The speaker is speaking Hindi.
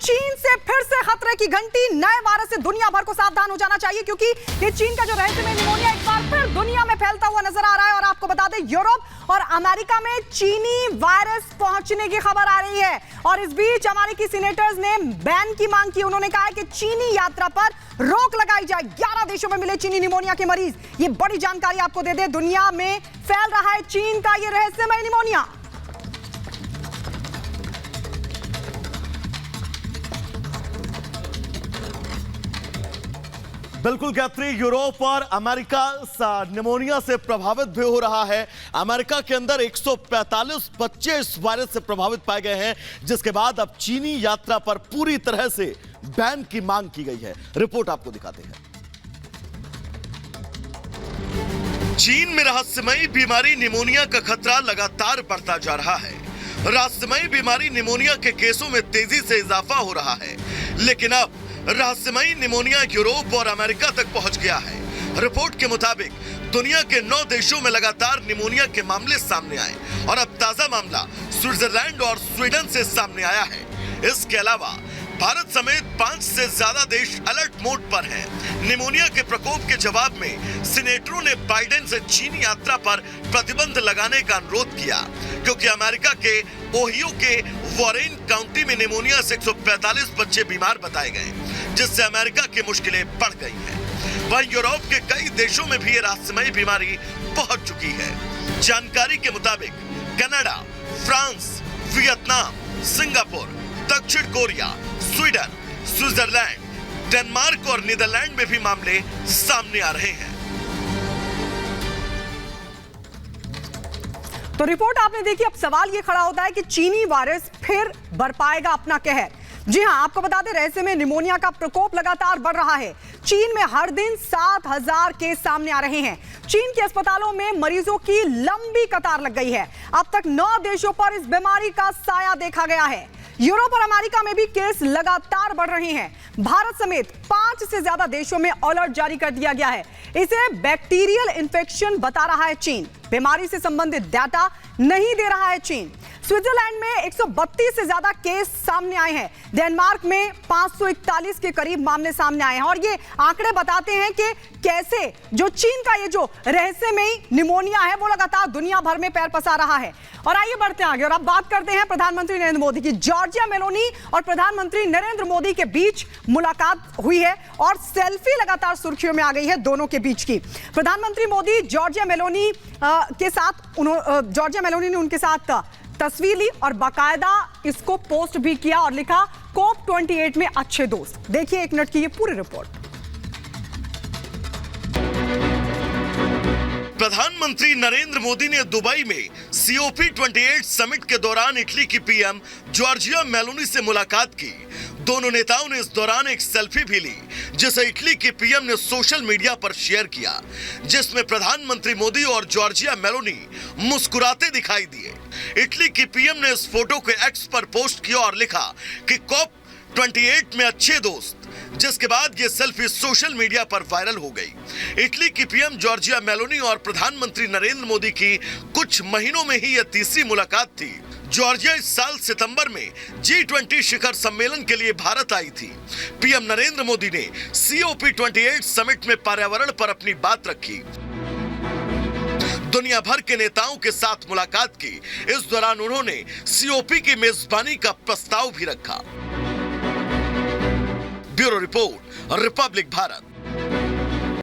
चीन से फिर से खतरे की घंटी, नए वायरस से दुनिया भर को सावधान हो जाना चाहिए क्योंकि ये चीन का जो रहस्यमय निमोनिया एक बार फिर दुनिया में फैलता हुआ नजर आ रहा है। और आपको बता दें, यूरोप और अमेरिका में चीनी वायरस पहुंचने की खबर आ रही है। और इस बीच अमेरिकी सीनेटर्स ने बैन की मांग की। उन्होंने कहा है कि चीनी यात्रा पर रोक लगाई जाए। 11 देशों में मिले चीनी निमोनिया के मरीज। ये बड़ी जानकारी आपको दे दे, दुनिया में फैल रहा है चीन का ये रहस्यमय निमोनिया। बिल्कुल गायत्री, यूरोप और अमेरिका निमोनिया से प्रभावित भी हो रहा है। अमेरिका के अंदर 145 बच्चे इस वायरस से प्रभावित पाए गए हैं, जिसके बाद अब चीनी यात्रा पर पूरी तरह से बैन की मांग की गई है। रिपोर्ट आपको दिखाते हैं। चीन में रहस्यमयी बीमारी निमोनिया का खतरा लगातार बढ़ता जा रहा है। रहस्यमयी बीमारी निमोनिया के केसों में तेजी से इजाफा हो रहा है, लेकिन अब रहस्यमयी निमोनिया यूरोप और अमेरिका तक पहुंच गया है। रिपोर्ट के मुताबिक दुनिया के 9 देशों में लगातार निमोनिया के मामले सामने आए और अब ताजा मामला स्विट्जरलैंड और स्वीडन से सामने आया है। इसके अलावा भारत समेत 5 से ज्यादा देश अलर्ट मोड पर हैं। निमोनिया के प्रकोप के जवाब में सीनेटरों ने बाइडेन से चीनी यात्रा पर प्रतिबंध लगाने का अनुरोध किया, क्योंकि अमेरिका के ओहियो के वॉरेन काउंटी में निमोनिया से 145 बच्चे बीमार बताए गए, जिससे अमेरिका की मुश्किलें बढ़ गई हैं। वहीं यूरोप के कई देशों में भी ये रहस्यमयी बीमारी पहुंच चुकी है। जानकारी के मुताबिक कनाडा, फ्रांस, वियतनाम, सिंगापुर, दक्षिण कोरिया, स्वीडन, स्विट्जरलैंड, डेनमार्क और नीदरलैंड में भी मामले सामने आ रहे हैं। तो रिपोर्ट आपने देखी। अब सवाल यह खड़ा होता है कि चीनी वायरस फिर बरपाएगा अपना कहर। जी हां, आपको बता दें, रहस्य में निमोनिया का प्रकोप लगातार बढ़ रहा है। चीन में हर दिन 7000 केस सामने आ रहे हैं। चीन के अस्पतालों में मरीजों की लंबी कतार लग गई है। अब तक 9 देशों पर इस बीमारी का साया देखा गया है। यूरोप और अमेरिका में भी केस लगातार बढ़ रहे हैं। भारत समेत 5 से ज्यादा देशों में अलर्ट जारी कर दिया गया है। इसे बैक्टीरियल इन्फेक्शन बता रहा है चीन। बीमारी से संबंधित डाटा नहीं दे रहा है चीन। स्विट्जरलैंड में 132 से ज्यादा केस सामने आए हैं। डेनमार्क में 541 के करीब मामले सामने आए हैं। और ये आंकड़े बताते हैं कि कैसे जो चीन का ये जो रहस्यमयी निमोनिया है वो लगातार दुनिया भर में पैर पसार रहा है। और आइए बढ़ते हैं आगे और अब बात करते हैं प्रधानमंत्री नरेंद्र मोदी की। जॉर्जिया मेलोनी और प्रधानमंत्री नरेंद्र मोदी के बीच मुलाकात हुई है और सेल्फी लगातार सुर्खियों में आ गई है दोनों के बीच की। प्रधानमंत्री मोदी जॉर्जिया मेलोनी ने उनके साथ तस्वीर ली और बाकायदा इसको पोस्ट भी किया और लिखा COP28 में अच्छे दोस्त। देखिए 1 मिनट की ये पूरी रिपोर्ट। प्रधानमंत्री नरेंद्र मोदी ने दुबई में COP28 समिट के दौरान इटली की पीएम जॉर्जिया मेलोनी से मुलाकात की। दोनों नेताओं ने इस दौरान एक सेल्फी भी ली, जिसे इटली के पीएम ने सोशल मीडिया पर शेयर किया, जिसमें प्रधानमंत्री मोदी और जॉर्जिया मेलोनी मुस्कुराते दिखाई दिए। इटली की पीएम ने इस फोटो को एक्स पर पोस्ट किया और लिखा कि COP28 में अच्छे दोस्त, जिसके बाद ये सेल्फी सोशल मीडिया पर वायरल हो गई। इटली की पीएम जॉर्जिया मेलोनी और प्रधानमंत्री नरेंद्र मोदी की कुछ महीनों में ही यह तीसरी मुलाकात थी। जॉर्जिया इस साल सितंबर में G20 शिखर सम्मेलन के लिए भारत आई थी। पीएम नरेंद्र मोदी ने COP28 समिट में पर्यावरण पर अपनी बात रखी। दुनिया भर के नेताओं के साथ मुलाकात की। इस दौरान उन्होंने COP की मेजबानी का प्रस्ताव भी रखा। Bureau report, Republic Bharat.